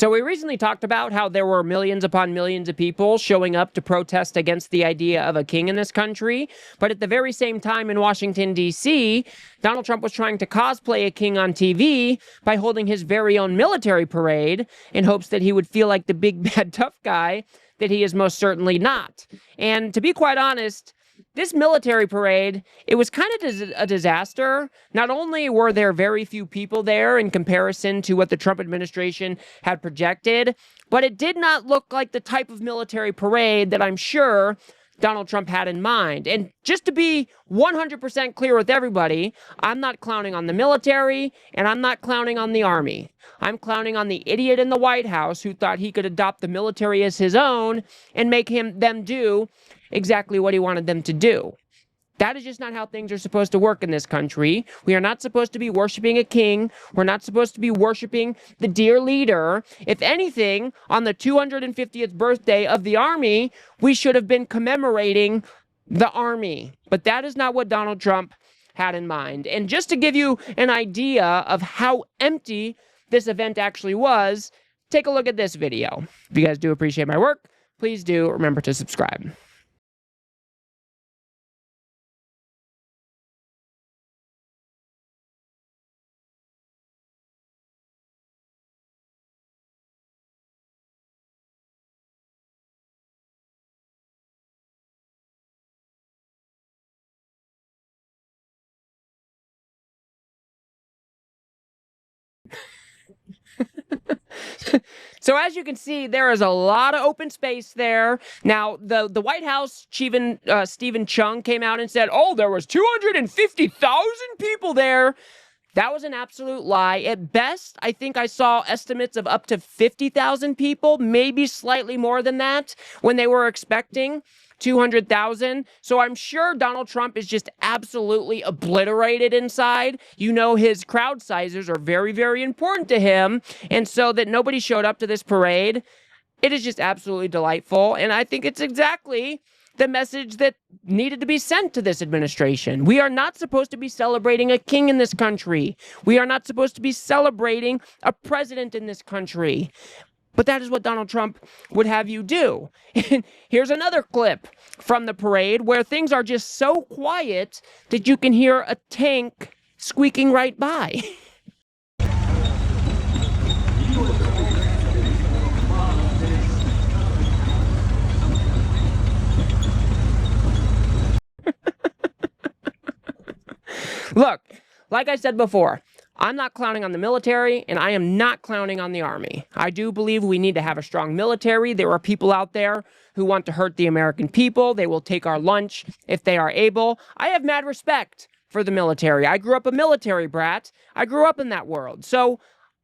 So we recently talked about how there were millions upon millions of people showing up to protest against the idea of a king in this country. But at the very same time in Washington, D.C., Donald Trump was trying to cosplay a king on TV by holding his very own military parade in hopes that he would feel like the big, bad, tough guy that he is most certainly not. And to be quite honest, this military parade, it was kind of a disaster. Not only were there very few people there in comparison to what the Trump administration had projected, but it did not look like the type of military parade that I'm sure Donald Trump had in mind. And just to be 100% clear with everybody, I'm not clowning on the military, and I'm not clowning on the army. I'm clowning on the idiot in the White House who thought he could adopt the military as his own and make them do exactly what he wanted them to do. That is just not how things are supposed to work in this country. We are not supposed to be worshiping a king. We're not supposed to be worshiping the dear leader. If anything, on the 250th birthday of the Army, we should have been commemorating the Army. But that is not what Donald Trump had in mind. And just to give you an idea of how empty this event actually was, take a look at this video. If you guys do appreciate my work, please do remember to subscribe. So as you can see, there is a lot of open space there. Now, the White House chief, Stephen Chung, came out and said, oh, there was 250,000 people there. That was an absolute lie. At best, I think I saw estimates of up to 50,000 people, maybe slightly more than that, when they were expecting 200,000. So I'm sure Donald Trump is just absolutely obliterated inside. You know, his crowd sizes are very, very important to him. And so that nobody showed up to this parade, it is just absolutely delightful. And I think it's exactly the message that needed to be sent to this administration. We are not supposed to be celebrating a king in this country. We are not supposed to be celebrating a president in this country. But that is what Donald Trump would have you do. And here's another clip from the parade where things are just so quiet that you can hear a tank squeaking right by. Look, like I said before, I'm not clowning on the military, and I am not clowning on the army. I do believe we need to have a strong military. There are people out there who want to hurt the American people. They will take our lunch if they are able. I have mad respect for the military. I grew up a military brat. I grew up in that world. So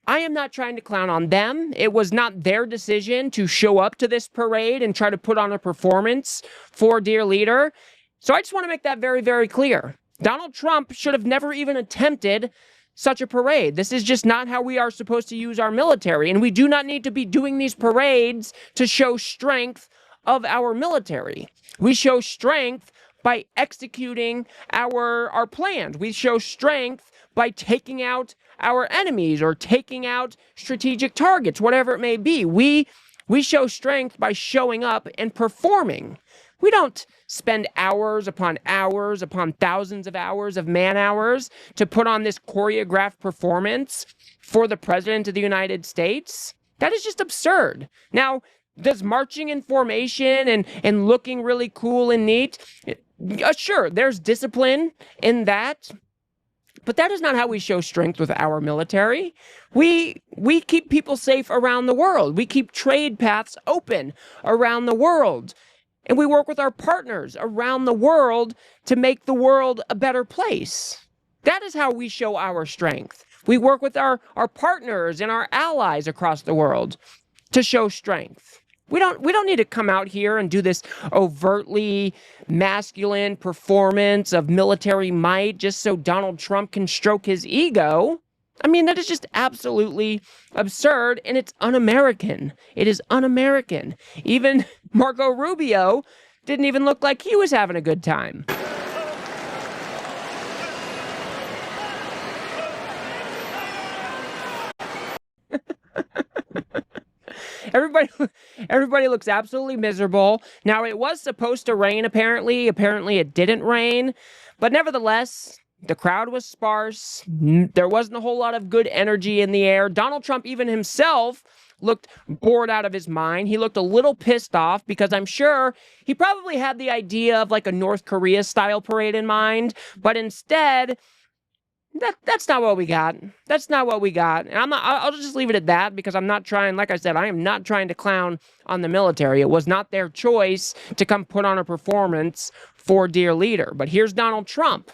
I am not trying to clown on them. It was not their decision to show up to this parade and try to put on a performance for dear leader. So I just want to make that very, very clear. Donald Trump should have never even attempted such a parade. This is just not how we are supposed to use our military, and we do not need to be doing these parades to show strength of our military. We show strength by executing our plans. We show strength by taking out our enemies or taking out strategic targets, whatever it may be. We show strength by showing up and performing. We don't spend hours upon thousands of hours of man hours to put on this choreographed performance for the President of the United States. That is just absurd. Now, does marching in formation and looking really cool and neat, sure, there's discipline in that. But that is not how we show strength with our military. We keep people safe around the world. We keep trade paths open around the world. And we work with our partners around the world to make the world a better place. That is how we show our strength. We work with our partners and our allies across the world to show strength. We don't need to come out here and do this overtly masculine performance of military might just so Donald Trump can stroke his ego. I mean, that is just absolutely absurd, and it's un-American. It is un-American. Even Marco Rubio didn't even look like he was having a good time. everybody, everybody looks absolutely miserable. Now, it was supposed to rain, apparently. Apparently, it didn't rain. But nevertheless, the crowd was sparse. There wasn't a whole lot of good energy in the air. Donald Trump, even himself, looked bored out of his mind. He looked a little pissed off because I'm sure he probably had the idea of like a North Korea style parade in mind. But instead, that's not what we got. That's not what we got. And I'll just leave it at that because I'm not trying, like I said, I am not trying to clown on the military. It was not their choice to come put on a performance for dear leader. But here's Donald Trump.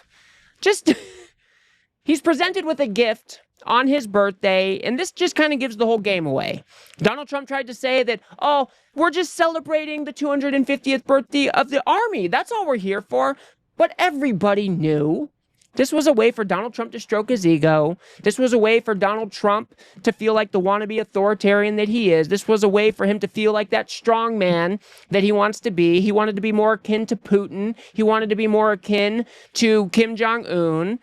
He's presented with a gift on his birthday, and this just kind of gives the whole game away. Donald Trump tried to say that, oh, we're just celebrating the 250th birthday of the Army. That's all we're here for. But everybody knew this was a way for Donald Trump to stroke his ego. This was a way for Donald Trump to feel like the wannabe authoritarian that he is. This was a way for him to feel like that strong man that he wants to be. He wanted to be more akin to Putin. He wanted to be more akin to Kim Jong-un.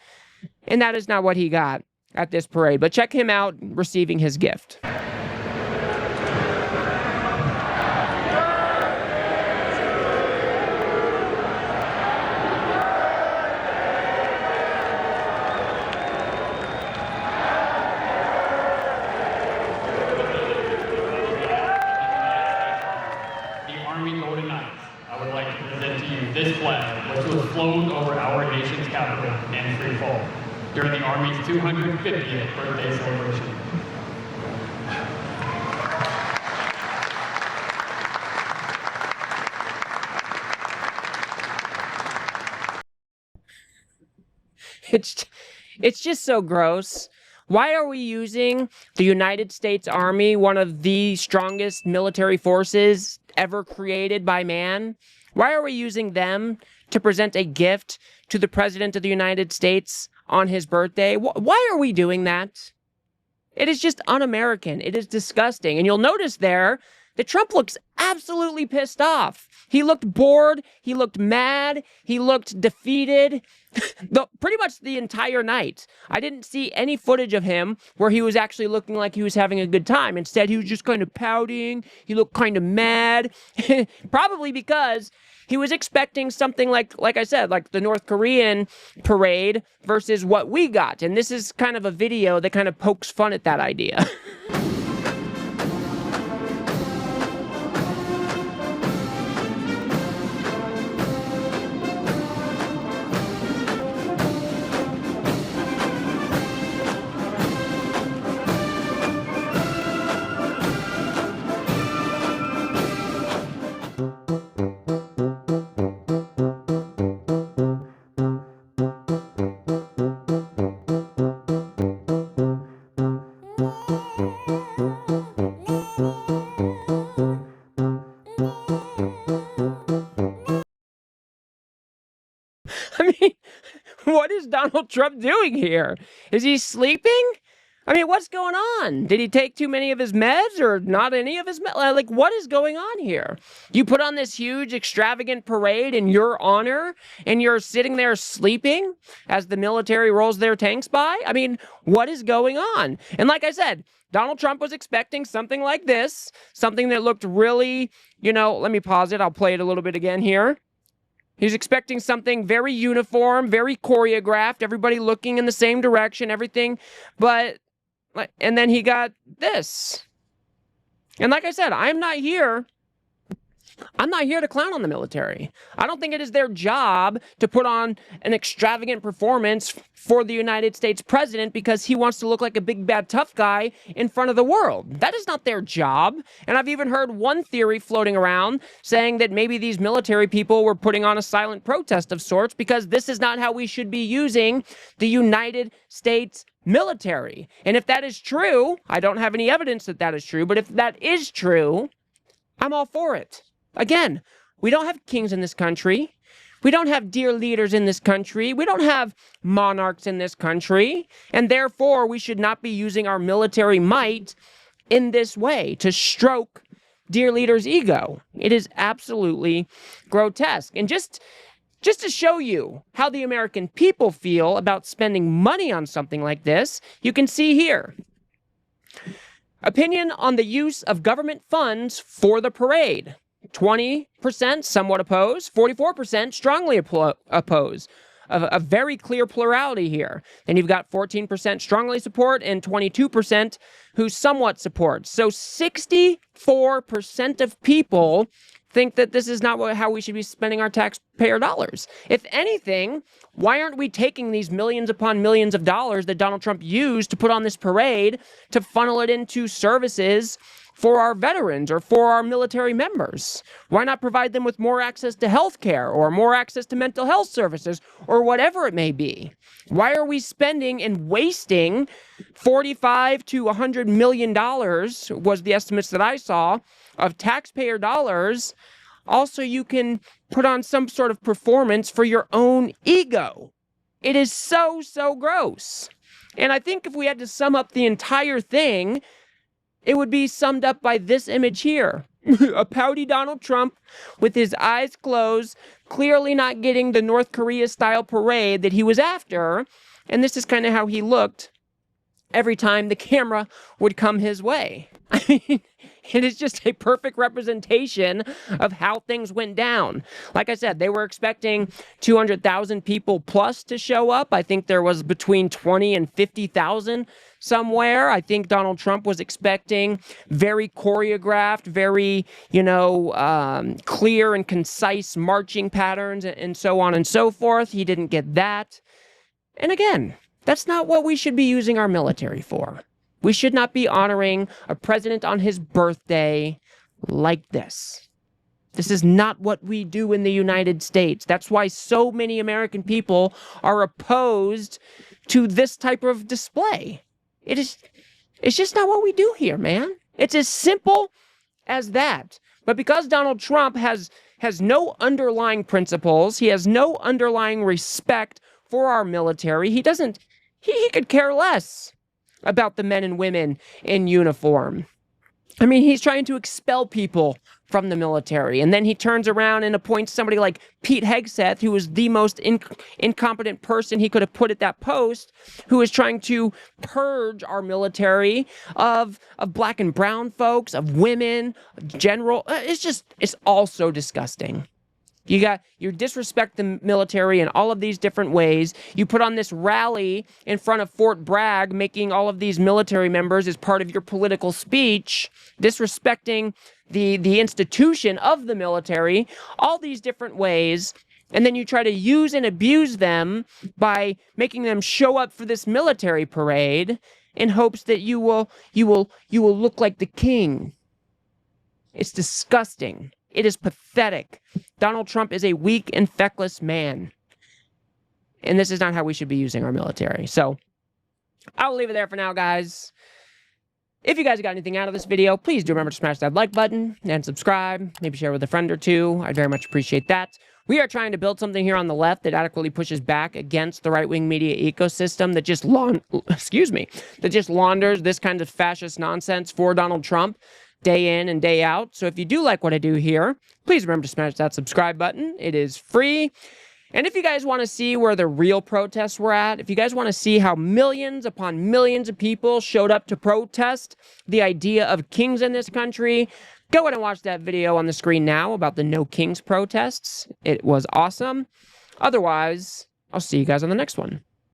And that is not what he got at this parade. But check him out receiving his gift. This flag, which was flown over our nation's capital in free fall during the Army's 250th birthday celebration. It's just so gross. Why are we using the United States Army, one of the strongest military forces ever created by man? Why are we using them to present a gift to the President of the United States on his birthday? Why are we doing that? It is just un-American. It is disgusting. And you'll notice there that Trump looks absolutely pissed off. He looked bored. He looked mad. He looked defeated. Pretty much the entire night. I didn't see any footage of him where he was actually looking like he was having a good time. Instead, he was just kind of pouting. He looked kind of mad. Probably because he was expecting something like I said, like the North Korean parade versus what we got. And this is kind of a video that kind of pokes fun at that idea. I mean, what is Donald Trump doing here? Is he sleeping? I mean, what's going on? Did he take too many of his meds or not any of his meds? Like, what is going on here? You put on this huge, extravagant parade in your honor, and you're sitting there sleeping as the military rolls their tanks by? I mean, what is going on? And like I said, Donald Trump was expecting something like this, something that looked really, let me pause it. I'll play it a little bit again here. He's expecting something very uniform, very choreographed, everybody looking in the same direction, everything. And then he got this. And like I said, I'm not here to clown on the military. I don't think it is their job to put on an extravagant performance for the United States president because he wants to look like a big, bad, tough guy in front of the world. That is not their job. And I've even heard one theory floating around saying that maybe these military people were putting on a silent protest of sorts because this is not how we should be using the United States military. And if that is true, I don't have any evidence that that is true, but if that is true, I'm all for it. Again, we don't have kings in this country. We don't have dear leaders in this country. We don't have monarchs in this country. And therefore, we should not be using our military might in this way to stroke dear leader's ego. It is absolutely grotesque. And just to show you how the American people feel about spending money on something like this, you can see here. Opinion on the use of government funds for the parade. 20% somewhat oppose, 44% strongly oppose. A very clear plurality here. Then you've got 14% strongly support and 22% who somewhat support. So 64% of people think that this is not how we should be spending our taxpayer dollars. If anything, why aren't we taking these millions upon millions of dollars that Donald Trump used to put on this parade to funnel it into services for our veterans or for our military members? Why not provide them with more access to health care or more access to mental health services or whatever it may be? Why are we spending and wasting $45 to $100 million, was the estimates that I saw, of taxpayer dollars? Also, you can put on some sort of performance for your own ego. It is so, so gross. And I think if we had to sum up the entire thing, it would be summed up by this image here. A pouty Donald Trump with his eyes closed, clearly not getting the North Korea-style parade that he was after. And this is kind of how he looked every time the camera would come his way. I mean, it is just a perfect representation of how things went down. Like I said, they were expecting 200,000 people plus to show up. I think there was between 20 and 50,000 somewhere. I think Donald Trump was expecting very choreographed, very, clear and concise marching patterns and so on and so forth. He didn't get that. And again, that's not what we should be using our military for. We should not be honoring a president on his birthday like this. This is not what we do in the United States. That's why so many American people are opposed to this type of display. It's just not what we do here, man. It's as simple as that. But because Donald Trump has no underlying principles, he has no underlying respect for our military, he could care less about the men and women in uniform. I mean, he's trying to expel people from the military, and then he turns around and appoints somebody like Pete Hegseth, who is the most incompetent person he could have put at that post, who is trying to purge our military of black and brown folks, of women, general. It's all so disgusting. You disrespect the military in all of these different ways. You put on this rally in front of Fort Bragg, making all of these military members as part of your political speech, disrespecting the institution of the military, all these different ways. And then you try to use and abuse them by making them show up for this military parade in hopes that you will look like the king. It's disgusting. It is pathetic. Donald Trump is a weak and feckless man. And this is not how we should be using our military. So I'll leave it there for now, guys. If you guys got anything out of this video, please do remember to smash that like button and subscribe. Maybe share with a friend or two. I'd very much appreciate that. We are trying to build something here on the left that adequately pushes back against the right-wing media ecosystem that just launders this kind of fascist nonsense for Donald Trump day in and day out. So if you do like what I do here, please remember to smash that subscribe button. It is free. And if you guys want to see where the real protests were at, if you guys want to see how millions upon millions of people showed up to protest the idea of kings in this country, go ahead and watch that video on the screen now about the No Kings protests. It was awesome. Otherwise, I'll see you guys on the next one.